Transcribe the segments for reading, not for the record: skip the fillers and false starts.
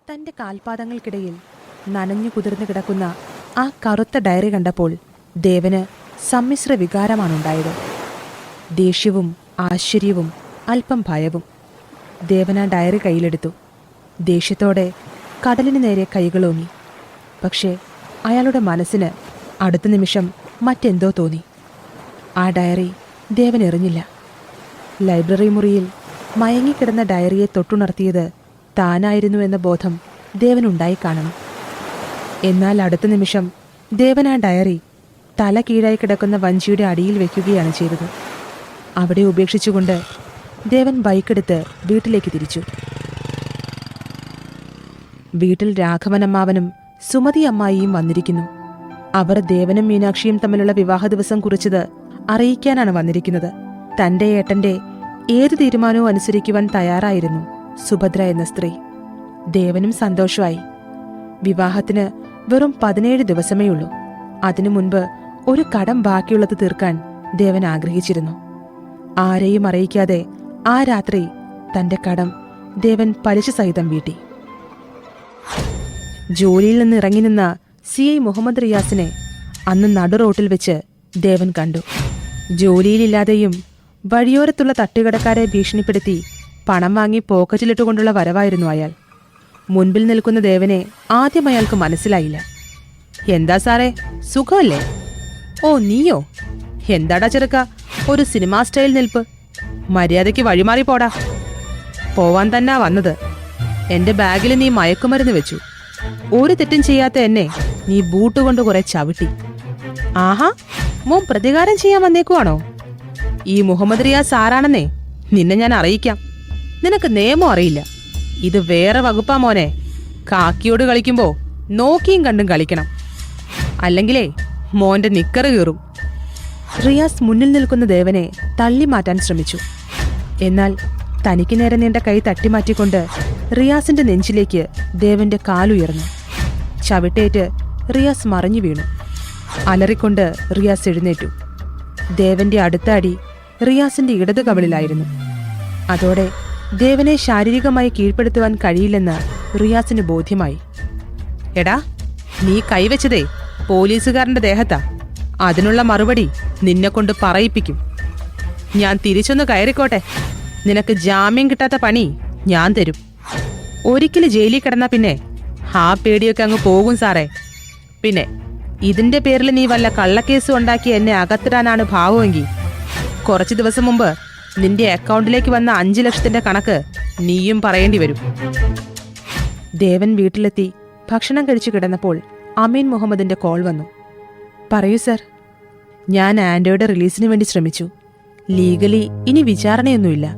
തന്റെ കാൽപാദങ്ങൾക്കിടയിൽ നനഞ്ഞു കുതിർന്നു കിടക്കുന്ന ആ കറുത്ത ഡയറി കണ്ടപ്പോൾ ദേവന് സമ്മിശ്ര വികാരമാണുണ്ടായത്. ദേഷ്യവും ആശ്ചര്യവും അല്പം ഭയവും. ദേവൻ ആ ഡയറി കയ്യിലെടുത്തു. ദേഷ്യത്തോടെ കടലിന് നേരെ കൈകളോങ്ങി. പക്ഷേ അയാളുടെ മനസ്സിന് അടുത്ത നിമിഷം മറ്റെന്തോ തോന്നി. ആ ഡയറി ദേവൻ എറിഞ്ഞില്ല. ലൈബ്രറി മുറിയിൽ മയങ്ങിക്കിടന്ന ഡയറിയെ തൊട്ടുണർത്തിയത് താനായിരുന്നു എന്ന ബോധം ദേവനുണ്ടായി കാണണം. എന്നാൽ അടുത്ത നിമിഷം ദേവൻ ആ ഡയറി തല കീഴായി കിടക്കുന്ന വഞ്ചിയുടെ അടിയിൽ വയ്ക്കുകയാണ് ചെയ്തത്. അവിടെ ഉപേക്ഷിച്ചുകൊണ്ട് ദേവൻ ബൈക്കെടുത്ത് വീട്ടിലേക്ക് തിരിച്ചു. വീട്ടിൽ രാഘവനമ്മാവനും സുമതി അമ്മായിയും വന്നിരിക്കുന്നു. അവർ ദേവനും മീനാക്ഷിയും തമ്മിലുള്ള വിവാഹ ദിവസം കുറിച്ചത് അറിയിക്കാനാണ് വന്നിരിക്കുന്നത്. തന്റെ ഏട്ടന്റെ ഏത് തീരുമാനവും അനുസരിക്കുവാൻ തയ്യാറായിരുന്നു സുഭദ്ര എന്ന സ്ത്രീ. ദേവനും സന്തോഷമായി. വിവാഹത്തിന് വെറും 17 ദിവസമേ ഉള്ളൂ. അതിനു മുൻപ് ഒരു കടം ബാക്കിയുള്ളത് തീർക്കാൻ ദേവൻ ആഗ്രഹിച്ചിരുന്നു. ആരെയും അറിയിക്കാതെ ആ രാത്രി തന്റെ കടം ദേവൻ പലിശ സഹിതം വീട്ടി. ജോലിയിൽ നിന്ന് ഇറങ്ങി നിന്ന CI മുഹമ്മദ് റിയാസിനെ അന്ന് നടു റോട്ടിൽ വെച്ച് ദേവൻ കണ്ടു. ജോലിയിലില്ലാതെയും വഴിയോരത്തുള്ള തട്ടുകടക്കാരെ ഭീഷണിപ്പെടുത്തി പണം വാങ്ങി പോക്കറ്റിലിട്ടുകൊണ്ടുള്ള വരവായിരുന്നു അയാൾ. മുൻപിൽ നിൽക്കുന്ന ദേവനെ ആദ്യം അയാൾക്ക് മനസ്സിലായില്ല. എന്താ സാറേ, സുഖമല്ലേ? ഓ നീയോ? എന്താടാ ചെറുക്ക ഒരു സിനിമാ സ്റ്റൈൽ നിൽപ്പ്? മര്യാദയ്ക്ക് വഴിമാറി പോടാ. പോവാൻ തന്നാ വന്നത്. എന്റെ ബാഗിൽ നീ മയക്കുമരുന്ന് വെച്ചു. ഒരു തെറ്റും ചെയ്യാത്ത എന്നെ നീ ബൂട്ട് കൊണ്ട് കുറെ ചവിട്ടി. ആഹാ, മോൻ പ്രതികാരം ചെയ്യാൻ വന്നേക്കുവാണോ? ഈ മുഹമ്മദ് റിയാസ് ആരാണെന്നേ നിന്നെ ഞാൻ അറിയിക്കാം. നിനക്ക് നിയമം അറിയില്ല. ഇത് വേറെ വകുപ്പാ മോനെ. കാക്കിയോട് കളിക്കുമ്പോ നോക്കിയും കണ്ടും കളിക്കണം, അല്ലെങ്കിലേ മോന്റെ നിക്കറ് കീറും. റിയാസ് മുന്നിൽ നിൽക്കുന്ന ദേവനെ തള്ളി മാറ്റാൻ ശ്രമിച്ചു. എന്നാൽ തനിക്ക് നേരെ നീണ്ട കൈ തട്ടിമാറ്റിക്കൊണ്ട് റിയാസിന്റെ നെഞ്ചിലേക്ക് ദേവന്റെ കാലുയർന്നു. ചവിട്ടേറ്റ് റിയാസ് മറിഞ്ഞു വീണു. അലറിക്കൊണ്ട് റിയാസ് എഴുന്നേറ്റു. ദേവന്റെ അടുത്ത അടി റിയാസിന്റെ ഇടതു കവിളിലായിരുന്നു. അതോടെ ദേവനെ ശാരീരികമായി കീഴ്പ്പെടുത്തുവാൻ കഴിയില്ലെന്ന് റിയാസിന് ബോധ്യമായി. എടാ, നീ കൈവച്ചതേ പോലീസുകാരന്റെ ദേഹത്താ. അതിനുള്ള മറുപടി നിന്നെക്കൊണ്ട് പറയിപ്പിക്കും. ഞാൻ തിരിച്ചൊന്ന് കയറിക്കോട്ടെ. നിനക്ക് ജാമ്യം കിട്ടാത്ത പണി ഞാൻ തരും. ഒരിക്കലും ജയിലിൽ കിടന്നാ പിന്നെ ആ പേടിയൊക്കെ അങ്ങ് പോകും സാറേ. പിന്നെ ഇതിന്റെ പേരിൽ നീ വല്ല കള്ളക്കേസ് ഉണ്ടാക്കി എന്നെ അകത്തിടാനാണ് ഭാവമെങ്കിൽ കുറച്ചു ദിവസം മുമ്പ് നിന്റെ അക്കൗണ്ടിലേക്ക് വന്ന 5 ലക്ഷത്തിന്റെ കണക്ക് നീയും പറയേണ്ടി വരും. ദേവൻ വീട്ടിലെത്തി ഭക്ഷണം കഴിച്ചു കിടന്നപ്പോൾ അമീൻ മുഹമ്മദിന്റെ കോൾ വന്നു. പറയൂ സർ. ഞാൻ ആൻഡോയുടെ റിലീസിന് വേണ്ടി ശ്രമിച്ചു. ലീഗലി ഇനി വിചാരണയൊന്നുമില്ല.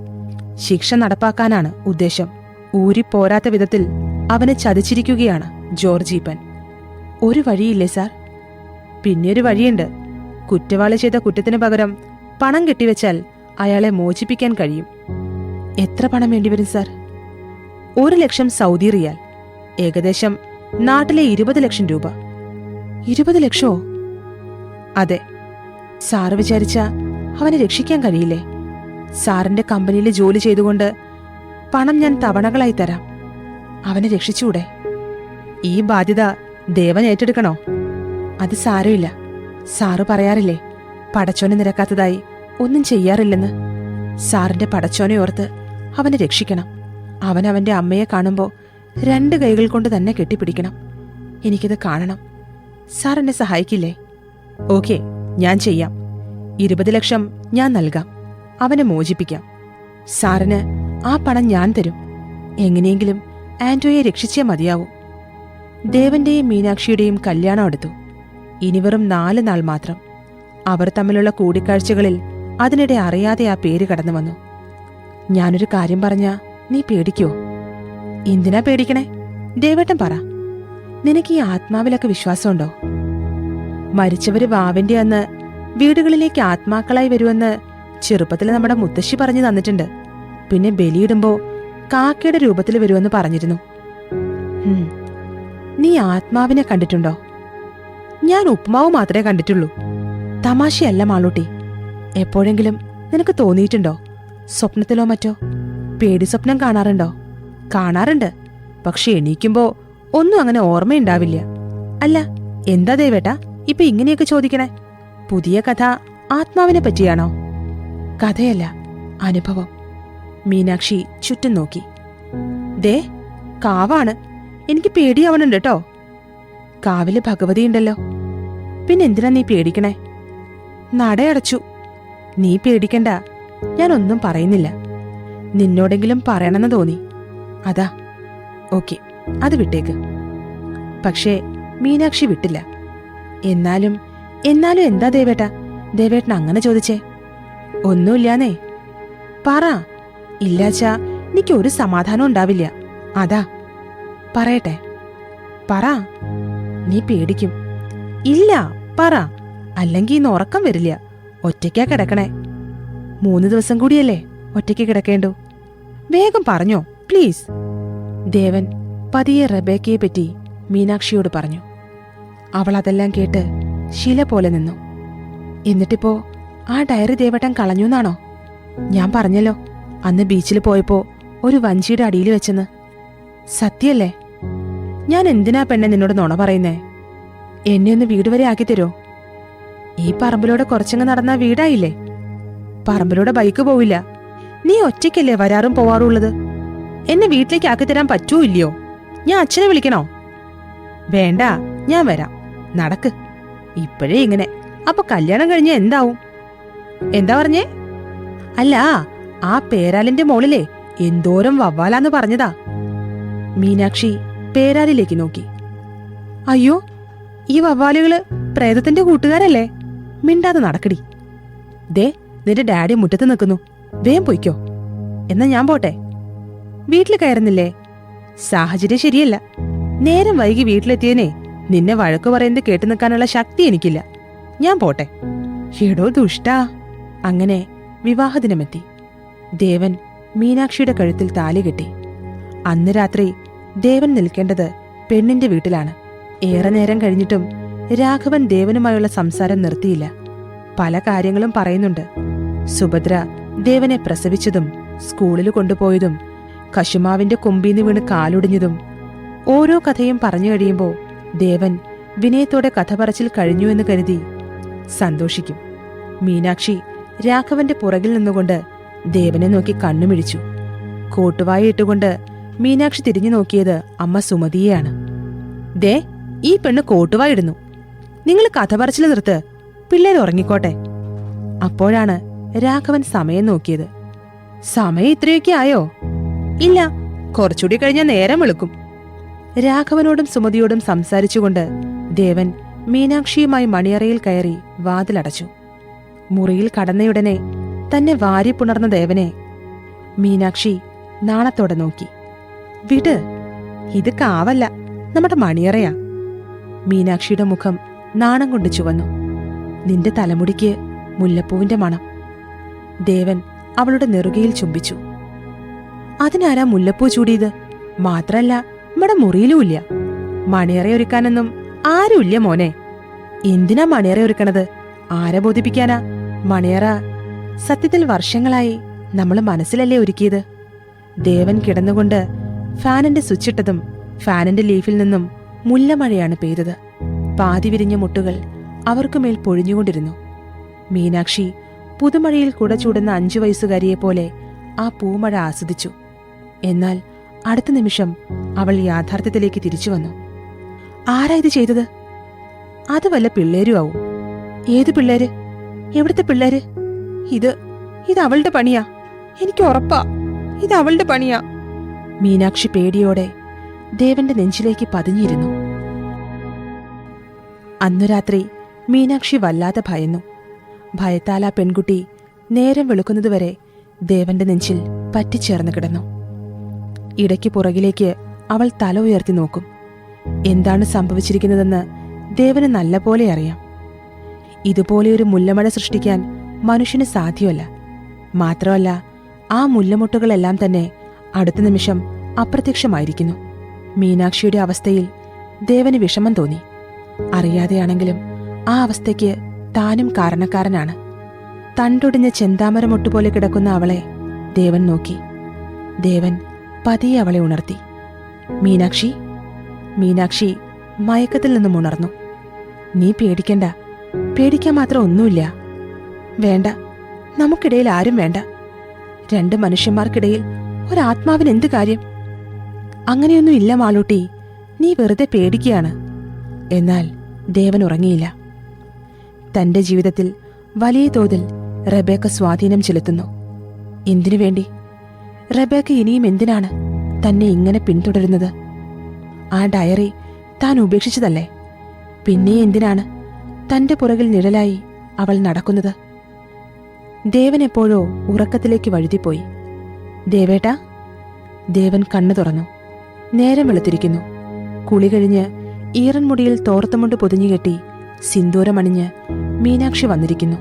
ശിക്ഷ നടപ്പാക്കാനാണ് ഉദ്ദേശം. ഊരിപ്പോരാത്ത വിധത്തിൽ അവനെ ചതിച്ചിരിക്കുകയാണ് ജോർജീപ്പൻ. ഒരു വഴിയില്ലേ സാർ? പിന്നെയൊരു വഴിയുണ്ട്. കുറ്റവാളി ചെയ്ത കുറ്റത്തിന് പകരം പണം കെട്ടിവെച്ചാൽ അയാളെ മോചിപ്പിക്കാൻ കഴിയും. എത്ര പണം വേണ്ടിവരും സാർ? 1 ലക്ഷം സൗദി റിയാൽ, ഏകദേശം നാട്ടിലെ 20 ലക്ഷം രൂപ. 20 ലക്ഷമോ? അതെ. സാറ് വിചാരിച്ച അവനെ രക്ഷിക്കാൻ കഴിയില്ലേ? സാറിന്റെ കമ്പനിയിൽ ജോലി ചെയ്തുകൊണ്ട് പണം ഞാൻ തവണകളായി തരാം. അവനെ രക്ഷിച്ചൂടെ? ഈ ബാധ്യത ദേവൻ ഏറ്റെടുക്കണോ? അത് സാരമില്ല. സാറ് പറയാറില്ലേ പടച്ചോനെ നിരക്കാത്തതായി ഒന്നും ചെയ്യാറില്ലെന്ന്. സാറിന്റെ പടച്ചോനെ ഓർത്ത് അവനെ രക്ഷിക്കണം. അവൻ അവന്റെ അമ്മയെ കാണുമ്പോൾ 2 കൈകൾ കൊണ്ട് തന്നെ കെട്ടിപ്പിടിക്കണം. എനിക്കിത് കാണണം. സാർ എന്നെ സഹായിക്കില്ലേ? ഓക്കെ, ഞാൻ ചെയ്യാം. 20 ലക്ഷം ഞാൻ നൽകാം. അവനെ മോചിപ്പിക്കാം. സാറിന് ആ പണം ഞാൻ തരും. എങ്ങനെയെങ്കിലും ആന്റോയെ രക്ഷിച്ചേ മതിയാവൂ. ദേവന്റെയും മീനാക്ഷിയുടെയും കല്യാണം അടുത്തു. ഇനി വെറും 4 നാൾ മാത്രം. അവർ തമ്മിലുള്ള കൂടിക്കാഴ്ചകളിൽ അതിനിടെ അറിയാതെ ആ പേര് കടന്നു വന്നു. ഞാനൊരു കാര്യം പറഞ്ഞാ നീ പേടിക്കോ? എന്തിനാ പേടിക്കണേ? ദേവേട്ടൻ പറ. നിനക്ക് ഈ ആത്മാവിലൊക്കെ വിശ്വാസമുണ്ടോ? മരിച്ചവര് വാവിന്റെ അന്ന് വീടുകളിലേക്ക് ആത്മാക്കളായി വരുമെന്ന് ചെറുപ്പത്തിൽ നമ്മുടെ മുത്തശ്ശി പറഞ്ഞു തന്നിട്ടുണ്ട്. പിന്നെ ബലിയിടുമ്പോ കാക്കയുടെ രൂപത്തിൽ വരുമെന്ന് പറഞ്ഞിരുന്നു. നീ ആത്മാവിനെ കണ്ടിട്ടുണ്ടോ? ഞാൻ ഉപ്മാവ് മാത്രമേ കണ്ടിട്ടുള്ളൂ. തമാശയല്ല മാളൂട്ടി. എപ്പോഴെങ്കിലും നിനക്ക് തോന്നിയിട്ടുണ്ടോ? സ്വപ്നത്തിലോ മറ്റോ പേടി സ്വപ്നം കാണാറുണ്ടോ? കാണാറുണ്ട്. പക്ഷെ എണീക്കുമ്പോ ഒന്നും അങ്ങനെ ഓർമ്മയുണ്ടാവില്ല. അല്ല, എന്താ ദേവേട്ടാ ഇപ്പൊ ഇങ്ങനെയൊക്കെ ചോദിക്കണേ? പുതിയ കഥ ആത്മാവിനെ പറ്റിയാണോ? കഥയല്ല, അനുഭവം. മീനാക്ഷി ചുറ്റും നോക്കി. ദേ, കാവാണ്. എനിക്ക് പേടിയാവണുണ്ട് കേട്ടോ. കാവില് ഭഗവതി ഉണ്ടല്ലോ. പിന്നെന്തിനാ നീ പേടിക്കണേ? നടയടച്ചു. നീ പേടിക്കണ്ട, ഞാനൊന്നും പറയുന്നില്ല. നിന്നോടെങ്കിലും പറയണമെന്ന് തോന്നി, അതാ. ഓക്കെ, അത് വിട്ടേക്ക്. പക്ഷേ മീനാക്ഷി വിട്ടില്ല. എന്നാലും എന്താ ദേവേട്ടാ ദേവേട്ടൻ അങ്ങനെ ചോദിച്ചേ? ഒന്നുമില്ലാന്നേ. പറ. ഇല്ലാച്ചാ എനിക്കൊരു സമാധാനം ഉണ്ടാവില്ല, അതാ. പറയട്ടെ? പറ. നീ പേടിക്കും. ഇല്ല, പറ. അല്ലെങ്കിൽ ഇന്ന് ഉറക്കം വരില്ല. ഒറ്റയ്ക്കാ കിടക്കണേ. 3 ദിവസം കൂടിയല്ലേ ഒറ്റയ്ക്ക് കിടക്കേണ്ടു. വേഗം പറഞ്ഞോ പ്ലീസ്. ദേവൻ പതിയെ റബേക്കയെ പറ്റി മീനാക്ഷിയോട് പറഞ്ഞു. അവൾ അതെല്ലാം കേട്ട് ശില പോലെ നിന്നു. എന്നിട്ടിപ്പോ ആ ഡയറി ദേവട്ടൻ കളഞ്ഞുന്നാണോ? ഞാൻ പറഞ്ഞല്ലോ അന്ന് ബീച്ചിൽ പോയപ്പോ ഒരു വഞ്ചിയുടെ അടിയിൽ വെച്ചെന്ന്. സത്യല്ലേ? ഞാൻ എന്തിനാ പെണ്ണെ നിന്നോട് നുണ പറയുന്നേ? എന്നെ ഒന്ന് വീട് വരെ ആക്കി തരോ? ഈ പറമ്പിലൂടെ കുറച്ചങ്ങ് നടന്ന വീടായില്ലേ. പറമ്പിലൂടെ ബൈക്ക് പോവില്ല. നീ ഒറ്റയ്ക്കല്ലേ വരാറും പോവാറുള്ളത്. എന്നെ വീട്ടിലേക്ക് ആക്കി തരാൻ പറ്റൂ ഇല്ലയോ? ഞാൻ അച്ഛനെ വിളിക്കണോ? വേണ്ട, ഞാൻ വരാം. നടക്ക്. ഇപ്പോഴേ ഇങ്ങനെ, അപ്പൊ കല്യാണം കഴിഞ്ഞ എന്താവും? എന്താ പറഞ്ഞേ? അല്ല, ആ പേരാലിന്റെ മോളിലെ എന്തോരം വവ്വാലാന്ന് പറഞ്ഞതാ. മീനാക്ഷി പേരാലിലേക്ക് നോക്കി. അയ്യോ, ഈ വവ്വാലുകള് പ്രേതത്തിന്റെ കൂട്ടുകാരല്ലേ? മിണ്ടാതെ നടക്കടി. ദേ, നിന്റെ ഡാഡി മുറ്റത്ത് നിൽക്കുന്നു. വേം പൊയ്ക്കോ. എന്നാ ഞാൻ പോട്ടെ. വീട്ടിൽ കയറുന്നില്ലേ? സാഹചര്യം ശരിയല്ല. നേരം വൈകി വീട്ടിലെത്തിയനെ നിന്നെ വഴക്കു പറയുന്നത് കേട്ടു നിൽക്കാനുള്ള ശക്തി എനിക്കില്ല. ഞാൻ പോട്ടെ. എടോ ദുഷ്ടാ. അങ്ങനെ വിവാഹദിനമെത്തി. ദേവൻ മീനാക്ഷിയുടെ കഴുത്തിൽ താലി കെട്ടി. അന്ന് രാത്രി ദേവൻ നിൽക്കേണ്ടത് പെണ്ണിന്റെ വീട്ടിലാണ്. ഏറെ നേരം കഴിഞ്ഞിട്ടും രാഘവൻ ദേവനുമായുള്ള സംസാരം നിർത്തിയില്ല. പല കാര്യങ്ങളും പറയുന്നുണ്ട്. സുഭദ്ര ദേവനെ പ്രസവിച്ചതും സ്കൂളിൽ കൊണ്ടുപോയതും കശുമാവിന്റെ കൊമ്പീന്ന് വീണ് കാലൊടിഞ്ഞതും ഓരോ കഥയും പറഞ്ഞു കഴിയുമ്പോൾ ദേവൻ വിനയത്തോടെ കഥ പറച്ചിൽ കഴിഞ്ഞുവെന്ന് കരുതി സന്തോഷിക്കും. മീനാക്ഷി രാഘവന്റെ പുറകിൽ നിന്നുകൊണ്ട് ദേവനെ നോക്കി കണ്ണുമിഴിച്ചു. കോട്ടുവായ ഇട്ടുകൊണ്ട് മീനാക്ഷി തിരിഞ്ഞു നോക്കിയത് അമ്മ സുമതിയെയാണ്. ദേ, ഈ പെണ്ണ് കോട്ടുവായിടുന്നു. നിങ്ങൾ കഥ പറച്ചിൽ നിർത്ത്, പിള്ളേർ ഉറങ്ങിക്കോട്ടെ. അപ്പോഴാണ് രാഘവൻ സമയം നോക്കിയത്. സമയം ഇത്രയൊക്കെ ആയോ? ഇല്ല, കുറച്ചുകൂടി കഴിഞ്ഞാൽ നേരം വെളുക്കും. രാഘവനോടും സുമതിയോടും സംസാരിച്ചുകൊണ്ട് ദേവൻ മീനാക്ഷിയുമായി മണിയറയിൽ കയറി വാതിലടച്ചു. മുറിയിൽ കടന്നയുടനെ തന്നെ വാരിപ്പുണർന്ന ദേവനെ മീനാക്ഷി നാണത്തോടെ നോക്കി. വിട്, ഇത് കാവല്ല, നമ്മുടെ മണിയറയാ. മീനാക്ഷിയുടെ മുഖം നാണം കൊണ്ട് ചുവന്നു. നിന്റെ തലമുടിക്ക് മുല്ലപ്പൂവിന്റെ മണം. ദേവൻ അവളുടെ നെറുകയിൽ ചുംബിച്ചു. അതിനാരാ മുല്ലപ്പൂ ചൂടിയത്? മാത്രല്ല, നമ്മുടെ മുറിയിലുമില്ല. മണിയറയൊരുക്കാനൊന്നും ആരുമില്ല മോനെ. എന്തിനാ മണിയറയൊരുക്കണത്? ആരെ ബോധിപ്പിക്കാനാ? മണിയറ സത്യത്തിൽ വർഷങ്ങളായി നമ്മൾ മനസ്സിലല്ലേ ഒരുക്കിയത്. ദേവൻ കിടന്നുകൊണ്ട് ഫാനിന്റെ സ്വിച്ചിട്ടതും ഫാനിന്റെ ലീഫിൽ നിന്നും മുല്ലമഴയാണ് പെയ്തത്. പാതി വിരിഞ്ഞ മുട്ടുകൾ അവർക്കുമേൽ പൊഴിഞ്ഞുകൊണ്ടിരുന്നു. മീനാക്ഷി പുതുമഴയിൽ കുട ചൂടുന്ന 5 വയസ്സുകാരിയെപ്പോലെ ആ പൂമഴ ആസ്വദിച്ചു. എന്നാൽ അടുത്ത നിമിഷം അവൾ യാഥാർത്ഥ്യത്തിലേക്ക് തിരിച്ചു വന്നു. ആരാ ഇത് ചെയ്തത്? അത് വല്ല പിള്ളേരും ആവും. ഏത് പിള്ളേര്? എവിടുത്തെ പിള്ളേര്? ഇത് അവളുടെ പണിയാ. എനിക്ക് ഉറപ്പാ, ഇത് അവളുടെ പണിയാ. മീനാക്ഷി പേടിയോടെ ദേവന്റെ നെഞ്ചിലേക്ക് പതിഞ്ഞിരുന്നു. അന്നു രാത്രി മീനാക്ഷി വല്ലാതെ ഭയന്നു. ഭയത്താൽ ആ പെൺകുട്ടി നേരം വെളുക്കുന്നതുവരെ ദേവന്റെ നെഞ്ചിൽ പറ്റിച്ചേർന്ന് കിടന്നു. ഇടയ്ക്ക് പുറകിലേക്ക് അവൾ തല ഉയർത്തി നോക്കും. എന്താണ് സംഭവിച്ചിരിക്കുന്നതെന്ന് ദേവന് നല്ലപോലെ അറിയാം. ഇതുപോലെയൊരു മുല്ലമഴ സൃഷ്ടിക്കാൻ മനുഷ്യന് സാധ്യമല്ല. മാത്രമല്ല, ആ മുല്ലമൊട്ടുകളെല്ലാം തന്നെ അടുത്ത നിമിഷം അപ്രത്യക്ഷമായിരിക്കുന്നു. മീനാക്ഷിയുടെ അവസ്ഥയിൽ ദേവന് വിഷമം തോന്നി. അറിയാതെയാണെങ്കിലും ആ അവസ്ഥയ്ക്ക് താനും കാരണക്കാരനാണ്. തണ്ടൊടിഞ്ഞ ചെന്താമരമൊട്ടുപോലെ കിടക്കുന്ന അവളെ ദേവൻ നോക്കി. ദേവൻ പതിയെ അവളെ ഉണർത്തി. മീനാക്ഷി. മീനാക്ഷി മയക്കത്തിൽ നിന്നും ഉണർന്നു. നീ പേടിക്കണ്ട, പേടിക്കാൻ മാത്രം ഒന്നുമില്ല. വേണ്ട, നമുക്കിടയിൽ ആരും വേണ്ട. രണ്ട് മനുഷ്യന്മാർക്കിടയിൽ ഒരാത്മാവിന് എന്ത് കാര്യം? അങ്ങനെയൊന്നും ഇല്ല മാളൂട്ടി, നീ വെറുതെ പേടിക്കുകയാണ്. എന്നാൽ ദേവൻ ഉറങ്ങിയില്ല. തന്റെ ജീവിതത്തിൽ വലിയ തോതിൽ റബേക്ക സ്വാധീനം ചെലുത്തുന്നു. എന്തിനു വേണ്ടി? റബേക്ക ഇനിയും എന്തിനാണ് തന്നെ ഇങ്ങനെ പിന്തുടരുന്നത്? ആ ഡയറി താൻ ഉപേക്ഷിച്ചതല്ലേ? പിന്നെ എന്തിനാണ് തന്റെ പുറകിൽ നിഴലായി അവൾ നടക്കുന്നത്? ദേവൻ എപ്പോഴോ ഉറക്കത്തിലേക്ക് വഴുതിപ്പോയി. ദേവേട്ടാ. ദേവൻ കണ്ണു തുറന്നു. നേരം വെളുത്തിരിക്കുന്നു. കുളി കഴിഞ്ഞ് ഈറൻമുടിയിൽ തോർത്തുമുണ്ട് പൊതിഞ്ഞുകെട്ടി സിന്ദൂരമണിഞ്ഞ് മീനാക്ഷി വന്നിരിക്കുന്നു.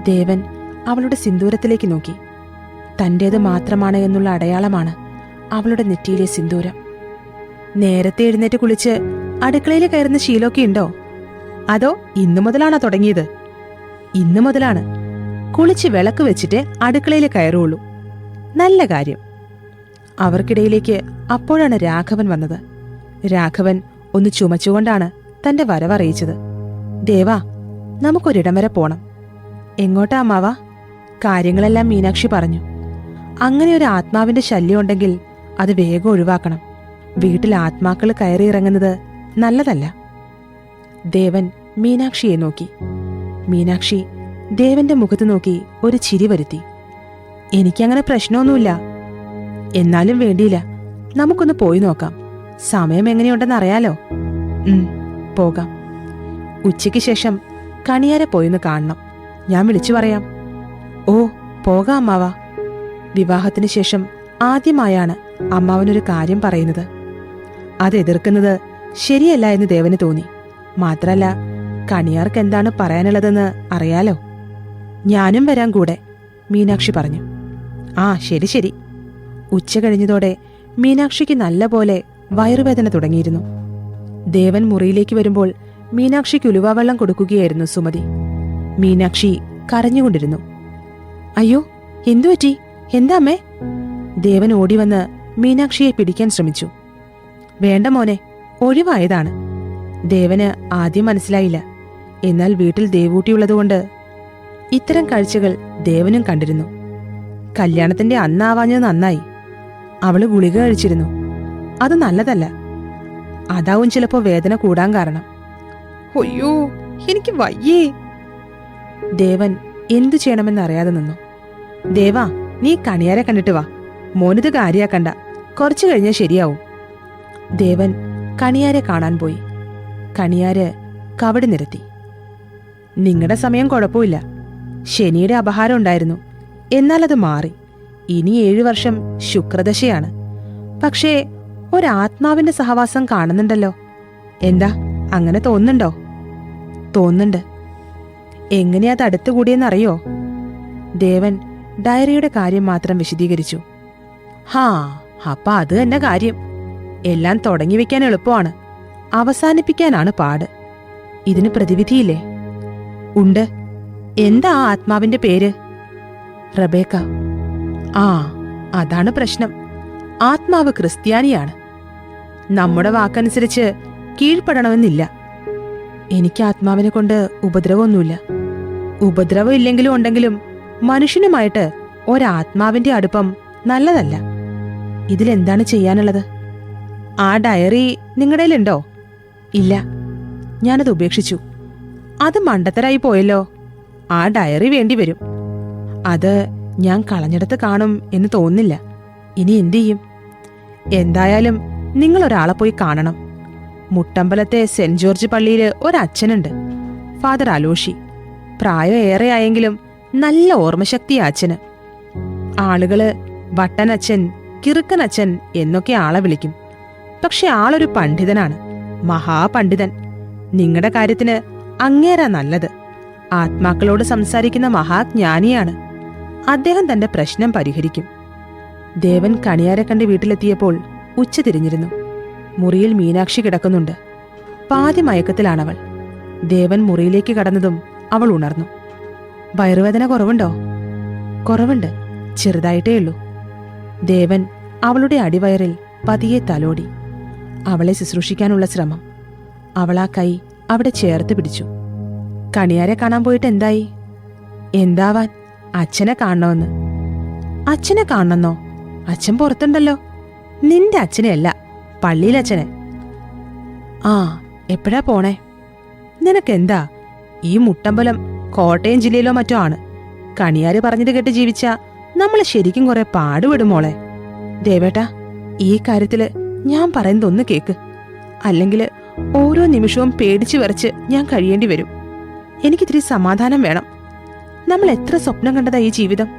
ദേവൻ അവളുടെ സിന്ദൂരത്തിലേക്ക് നോക്കി. തന്റേത് മാത്രമാണ് എന്നുള്ള അടയാളമാണ് അവളുടെ നെറ്റിയിലെ സിന്ദൂരം. നേരത്തെ എഴുന്നേറ്റ് കുളിച്ച് അടുക്കളയിൽ കയറുന്ന ശീലമൊക്കെ ഉണ്ടോ? അതോ ഇന്നു മുതലാണോ തുടങ്ങിയത്? ഇന്നു മുതലാണ്. കുളിച്ച് വിളക്ക് വെച്ചിട്ട് അടുക്കളയിൽ കയറുള്ളൂ. നല്ല കാര്യം. അവർക്കിടയിലേക്ക് അപ്പോഴാണ് രാഘവൻ വന്നത്. രാഘവൻ ഒന്ന് ചുമച്ചുകൊണ്ടാണ് തന്റെ വരവറിയിച്ചത്. ദേവാ, നമുക്കൊരിടം വരെ പോണം. എങ്ങോട്ടാ അമ്മാവാ? കാര്യങ്ങളെല്ലാം മീനാക്ഷി പറഞ്ഞു. അങ്ങനെ ഒരു ആത്മാവിന്റെ ശല്യം ഉണ്ടെങ്കിൽ അത് വേഗം ഒഴിവാക്കണം. വീട്ടിൽ ആത്മാക്കൾ കയറിയിറങ്ങുന്നത് നല്ലതല്ല. ദേവൻ മീനാക്ഷിയെ നോക്കി. മീനാക്ഷി ദേവന്റെ മുഖത്ത് നോക്കി ഒരു ചിരി വരുത്തി. എനിക്കങ്ങനെ പ്രശ്നമൊന്നുമില്ല. എന്നാലും വേണ്ടിയില്ല, നമുക്കൊന്ന് പോയി നോക്കാം. സമയം എങ്ങനെയുണ്ടെന്ന് അറിയാലോ. പോകാം. ഉച്ചയ്ക്ക് ശേഷം കണിയാരെ പോയിന്ന് കാണണം. ഞാൻ വിളിച്ചു പറയാം. ഓ, പോകാം അമ്മാവ. വിവാഹത്തിന് ശേഷം ആദ്യമായാണ് അമ്മാവനൊരു കാര്യം പറയുന്നത്. അത് എതിർക്കുന്നത് ശരിയല്ല എന്ന് ദേവന് തോന്നി. മാത്രല്ല, കണിയാർക്ക് എന്താണ് പറയാനുള്ളതെന്ന് അറിയാലോ. ഞാനും വരാൻ കൂടെ, മീനാക്ഷി പറഞ്ഞു. ആ, ശരി ശരി. ഉച്ച കഴിഞ്ഞതോടെ മീനാക്ഷിക്ക് നല്ലപോലെ വയറുവേദന തുടങ്ങിയിരുന്നു. ദേവൻ മുറിയിലേക്ക് വരുമ്പോൾ മീനാക്ഷിക്ക് ഉലുവാവെള്ളം കൊടുക്കുകയായിരുന്നു സുമതി. മീനാക്ഷി കരഞ്ഞുകൊണ്ടിരുന്നു. അയ്യോ, എന്തുപറ്റി? എന്താ അമ്മേ? ദേവൻ ഓടിവന്ന് മീനാക്ഷിയെ പിടിക്കാൻ ശ്രമിച്ചു. വേണ്ട മോനെ, ഒഴിവായതാണ്. ദേവന് ആദ്യം മനസ്സിലായില്ല. എന്നാൽ വീട്ടിൽ ദേവൂട്ടിയുള്ളതുകൊണ്ട് ഇത്തരം കാഴ്ചകൾ ദേവനും കണ്ടിരുന്നു. കല്യാണത്തിന്റെ അന്നാവാഞ്ഞത് നന്നായി. അവള് ഗുളിക കഴിച്ചിരുന്നു. അത് നല്ലതല്ല. അതാവും ചിലപ്പോ വേദന കൂടാൻ കാരണം. ഒയ്യോ, എനിക്ക് വയ്യേ. ദേവൻ എന്തു ചെയ്യണമെന്നറിയാതെ നിന്നു. ദേവാ, നീ കണിയാരെ കണ്ടിട്ട് വാ. മോനിത് കാര്യാക്കണ്ട. കുറച്ചു കഴിഞ്ഞാൽ ശരിയാവും. ദേവൻ കണിയാരെ കാണാൻ പോയി. കണിയാര് കവടി നിരത്തി. നിങ്ങളുടെ സമയം കുഴപ്പമില്ല. ശനിയുടെ അപഹാരം ഉണ്ടായിരുന്നു. എന്നാൽ അത് മാറി. ഇനി 7 വർഷം ശുക്രദശയാണ്. പക്ഷേ ഒരാത്മാവിന്റെ സഹവാസം കാണുന്നുണ്ടല്ലോ. എന്താ, അങ്ങനെ തോന്നുന്നുണ്ടോ? തോന്നുന്നുണ്ട്. എങ്ങനെയാ അത് അടുത്തുകൂടിയെന്നറിയോ? ദേവൻ ഡയറിയുടെ കാര്യം മാത്രം വിശദീകരിച്ചു. ഹാ, അപ്പ അത് തന്നെ കാര്യം. എല്ലാം തുടങ്ങി വെക്കാൻ എളുപ്പമാണ്, അവസാനിപ്പിക്കാനാണ് പാട്. ഇതിന് പ്രതിവിധിയില്ലേ? ഉണ്ട്. എന്താ ആ ആത്മാവിന്റെ പേര്? റബേക്ക. ആ, അതാണ് പ്രശ്നം. ആത്മാവ് ക്രിസ്ത്യാനിയാണ്. നമ്മുടെ വാക്കനുസരിച്ച് കീഴ്പ്പെടണമെന്നില്ല. എനിക്ക് ആത്മാവിനെ കൊണ്ട് ഉപദ്രവമൊന്നുമില്ല. ഉപദ്രവം ഇല്ലെങ്കിലും ഉണ്ടെങ്കിലും മനുഷ്യനുമായിട്ട് ഒരാത്മാവിന്റെ അടുപ്പം നല്ലതല്ല. ഇതിലെന്താണ് ചെയ്യാനുള്ളത്? ആ ഡയറി നിങ്ങളുടെയിലുണ്ടോ? ഇല്ല, ഞാനത് ഉപേക്ഷിച്ചു. അത് മണ്ടത്തരായി പോയല്ലോ. ആ ഡയറി വേണ്ടി വരും. അത് ഞാൻ കളഞ്ഞിടത്ത് കാണും എന്ന് തോന്നുന്നില്ല. ഇനി എന്തു ചെയ്യും? എന്തായാലും നിങ്ങളൊരാളെ പോയി കാണണം. മുട്ടമ്പലത്തെ സെന്റ് ജോർജ് പള്ളിയിൽ ഒരച്ഛനുണ്ട്, ഫാദർ അലോഷി. പ്രായം ഏറെയായെങ്കിലും നല്ല ഓർമ്മശക്തിയാ അച്ഛന്. ആളുകള് വട്ടനച്ഛൻ, കിറുക്കനച്ഛൻ എന്നൊക്കെ ആളെ വിളിക്കും. പക്ഷെ ആളൊരു പണ്ഡിതനാണ്, മഹാപണ്ഡിതൻ. നിങ്ങളുടെ കാര്യത്തിന് അങ്ങേരാ നല്ലത്. ആത്മാക്കളോട് സംസാരിക്കുന്ന മഹാജ്ഞാനിയാണ്. അദ്ദേഹം തന്റെ പ്രശ്നം പരിഹരിക്കും. ദേവൻ കണിയാരെ കണ്ട് വീട്ടിലെത്തിയപ്പോൾ ഉച്ച തിരിഞ്ഞിരുന്നു. മുറിയിൽ മീനാക്ഷി കിടക്കുന്നുണ്ട്. പാതി മയക്കത്തിലാണവൾ. ദേവൻ മുറിയിലേക്ക് കടന്നതും അവൾ ഉണർന്നു. വയറുവേദന കുറവുണ്ടോ? കുറവുണ്ട്, ചെറുതായിട്ടേ ഉള്ളൂ. ദേവൻ അവളുടെ അടിവയറിൽ പതിയെ തലോടി. അവളെ ശുശ്രൂഷിക്കാനുള്ള ശ്രമം. അവൾ ആ കൈ അവിടെ ചേർത്ത് പിടിച്ചു. കണിയാരെ കാണാൻ പോയിട്ട് എന്തായി? എന്താവാൻ, അച്ഛനെ കാണണമെന്ന്. അച്ഛനെ കാണണമെന്നോ? അച്ഛൻ പുറത്തുണ്ടല്ലോ. നിന്റെ അച്ഛനെയല്ല, പള്ളിയിലച്ഛനെ. ആ, എപ്പോഴാ പോണേ? നിനക്കെന്താ? ഈ മുട്ടമ്പലം കോട്ടയം ജില്ലയിലോ മറ്റോ ആണ്. കണിയാര് പറഞ്ഞത് കേട്ട് ജീവിച്ച നമ്മൾ ശരിക്കും കുറെ പാടുപെടും മോളെ. ദേവേട്ടാ, ഈ കാര്യത്തില് ഞാൻ പറയുന്നതൊന്ന് കേക്ക്. അല്ലെങ്കിൽ ഓരോ നിമിഷവും പേടിച്ചു വിറച്ച് ഞാൻ കഴിയേണ്ടി വരും. എനിക്കിത്തിരി സമാധാനം വേണം. നമ്മൾ എത്ര സ്വപ്നം കണ്ടതാ ഈ ജീവിതം.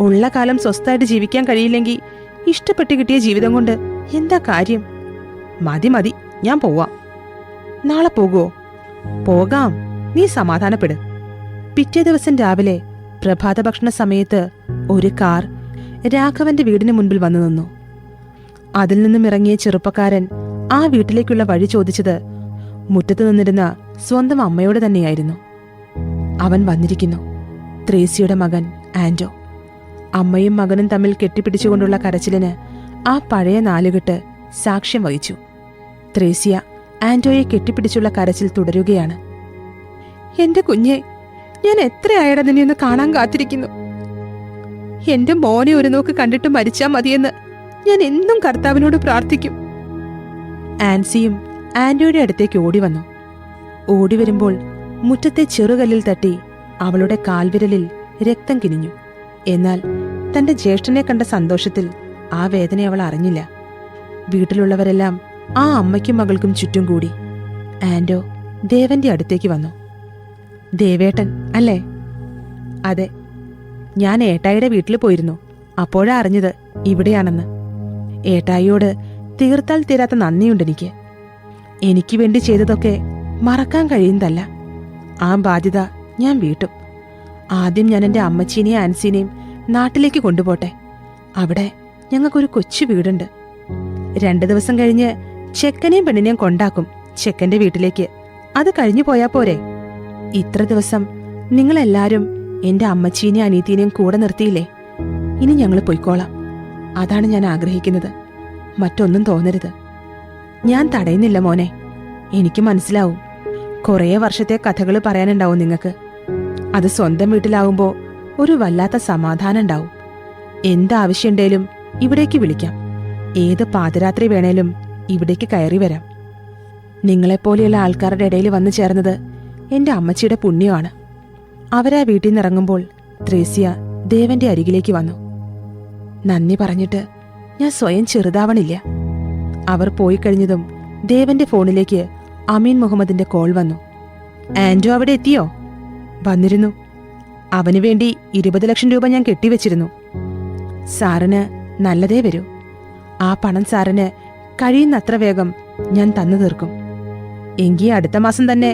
ഉള്ള കാലം സ്വസ്ഥമായിട്ട് ജീവിക്കാൻ കഴിയില്ലെങ്കിൽ ഇഷ്ടപ്പെട്ട് കിട്ടിയ ജീവിതം കൊണ്ട് എന്താ കാര്യം? മതി മതി, ഞാൻ പോവാം. നാളെ പോകുവോ? പോകാം, നീ സമാധാനപ്പെട്. പിറ്റേ ദിവസം രാവിലെ പ്രഭാത ഭക്ഷണ സമയത്ത് ഒരു കാർ രാഘവന്റെ വീടിന് മുൻപിൽ വന്നു നിന്നു. അതിൽ നിന്നും ഇറങ്ങിയ ചെറുപ്പക്കാരൻ ആ വീട്ടിലേക്കുള്ള വഴി ചോദിച്ചത് മുറ്റത്ത് നിന്നിരുന്ന സ്വന്തം അമ്മയോട് തന്നെയായിരുന്നു. അവൻ വന്നിരിക്കുന്നു, ത്രേസ്യയുടെ മകൻ ആന്റോ. അമ്മയും മകനും തമ്മിൽ കെട്ടിപ്പിടിച്ചുകൊണ്ടുള്ള കരച്ചിലിന് ആ പഴയ നാലുകെട്ട് സാക്ഷ്യം വഹിച്ചു. ത്രേസ്യ ആന്റോയെ കെട്ടിപ്പിടിച്ചുള്ള കരച്ചിൽ തുടരുകയാണ്. എന്റെ കുഞ്ഞെ, ഞാൻ എത്രയായടാ നിന്നെ ഒന്ന് കാണാൻ കാത്തിരിക്കുന്നു. എന്റെ മോനെ ഒരു നോക്ക് കണ്ടിട്ട് മരിച്ചാൽ മതിയെന്ന് ഞാൻ എന്നും കർത്താവിനോട് പ്രാർത്ഥിക്കും. ആൻസിയും ആന്റോയുടെ അടുത്തേക്ക് ഓടി വന്നു. ഓടി വരുമ്പോൾ മുറ്റത്തെ ചെറുകല്ലിൽ തട്ടി അവളുടെ കാൽവിരലിൽ രക്തം കിനിഞ്ഞു. എന്നാൽ തന്റെ ജ്യേഷ്ഠനെ കണ്ട സന്തോഷത്തിൽ ആ വേദന അവൾ അറിഞ്ഞില്ല. വീട്ടിലുള്ളവരെല്ലാം ആ അമ്മയ്ക്കും മകൾക്കും ചുറ്റും കൂടി. ആന്റോ ദേവന്റെ അടുത്തേക്ക് വന്നു. ദേവേട്ടൻ അല്ലേ? അതെ, ഞാൻ ഏട്ടായിയുടെ വീട്ടിൽ പോയിരുന്നു. അപ്പോഴാ അറിഞ്ഞത് ഇവിടെയാണെന്ന്. ഏട്ടായിയോട് തീർത്താൽ തീരാത്ത നന്ദിയുണ്ടെനിക്ക്. എനിക്ക് വേണ്ടി ചെയ്തതൊക്കെ മറക്കാൻ കഴിയുന്നതല്ല. ആ ബാധ്യത ഞാൻ വീട്ടും. ആദ്യം ഞാൻ എൻ്റെ അമ്മച്ചീനെയും ആൻസീനെയും നാട്ടിലേക്ക് കൊണ്ടുപോട്ടെ. അവിടെ ഞങ്ങൾക്കൊരു കൊച്ചു വീടുണ്ട്. 2 ദിവസം കഴിഞ്ഞ് ചെക്കനെയും പെണ്ണിനെയും കൊണ്ടാക്കും ചെക്കന്റെ വീട്ടിലേക്ക്. അത് കഴിഞ്ഞു പോയാ പോരെ? ഇത്ര ദിവസം നിങ്ങളെല്ലാരും എന്റെ അമ്മച്ചീനെയും അനീത്തിനെയും കൂടെ നിർത്തിയില്ലേ? ഇനി ഞങ്ങൾ പൊയ്ക്കോളാം. അതാണ് ഞാൻ ആഗ്രഹിക്കുന്നത്. മറ്റൊന്നും തോന്നരുത്. ഞാൻ തടയുന്നില്ല മോനെ. എനിക്ക് മനസ്സിലാവും, കുറേ വർഷത്തെ കഥകൾ പറയാനുണ്ടാവും നിങ്ങൾക്ക്. അത് സ്വന്തം വീട്ടിലാവുമ്പോ ഒരു വല്ലാത്ത സമാധാനം ഉണ്ടാവും. എന്താവശ്യമുണ്ടേലും ഇവിടേക്ക് വിളിക്കാം. ഏത് പാതിരാത്രി വേണേലും ഇവിടേക്ക് കയറി വരാം. നിങ്ങളെപ്പോലെയുള്ള ആൾക്കാരുടെ ഇടയിൽ വന്നു ചേർന്നത് എന്റെ അമ്മച്ചിയുടെ പുണ്യമാണ്. അവരാ വീട്ടിൽ നിന്നിറങ്ങുമ്പോൾ ത്രേസ്യ ദേവന്റെ അരികിലേക്ക് വന്നു. നന്ദി പറഞ്ഞിട്ട് ഞാൻ സ്വയം ചെറുതാവണില്ല. അവർ പോയി കഴിഞ്ഞതും ദേവന്റെ ഫോണിലേക്ക് അമീൻ മുഹമ്മദിന്റെ കോൾ വന്നു. ആന്റോ അവിടെ എത്തിയോ? വന്നിരുന്നു. അവനു വേണ്ടി 20 ലക്ഷം രൂപ ഞാൻ കെട്ടിവെച്ചിരുന്നു. സാറിന് നല്ലതേ വരൂ. ആ പണം സാറിന് കഴിയുന്നത്ര വേഗം ഞാൻ തന്നു തീർക്കും. എങ്കിൽ അടുത്ത മാസം തന്നെ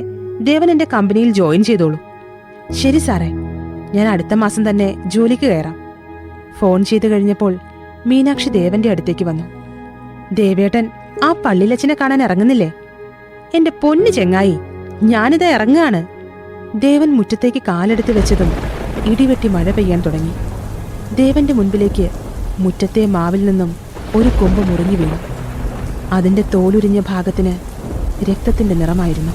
ദേവൻ എന്റെ കമ്പനിയിൽ ജോയിൻ ചെയ്തോളൂ. ശരി സാറേ, ഞാൻ അടുത്ത മാസം തന്നെ ജോലിക്ക് കയറാം. ഫോൺ ചെയ്തു കഴിഞ്ഞപ്പോൾ മീനാക്ഷി ദേവന്റെ അടുത്തേക്ക് വന്നു. ദേവേട്ടൻ ആ പള്ളിയിലച്ഛനെ കാണാൻ ഇറങ്ങുന്നില്ലേ? എന്റെ പൊന്നു ചെങ്ങായി, ഞാനിതാ ഇറങ്ങാണ്. ദേവൻ മുറ്റത്തേക്ക് കാലെടുത്ത് വെച്ചതും ഇടിവെട്ടി മഴ പെയ്യാൻ തുടങ്ങി. ദേവന്റെ മുൻപിലേക്ക് മുറ്റത്തെ മാവിൽ നിന്നും ഒരു കൊമ്പ് മുറിഞ്ഞു വീണു. അതിന്റെ തോലുരിഞ്ഞ ഭാഗത്തിന് രക്തത്തിന്റെ നിറമായിരുന്നു.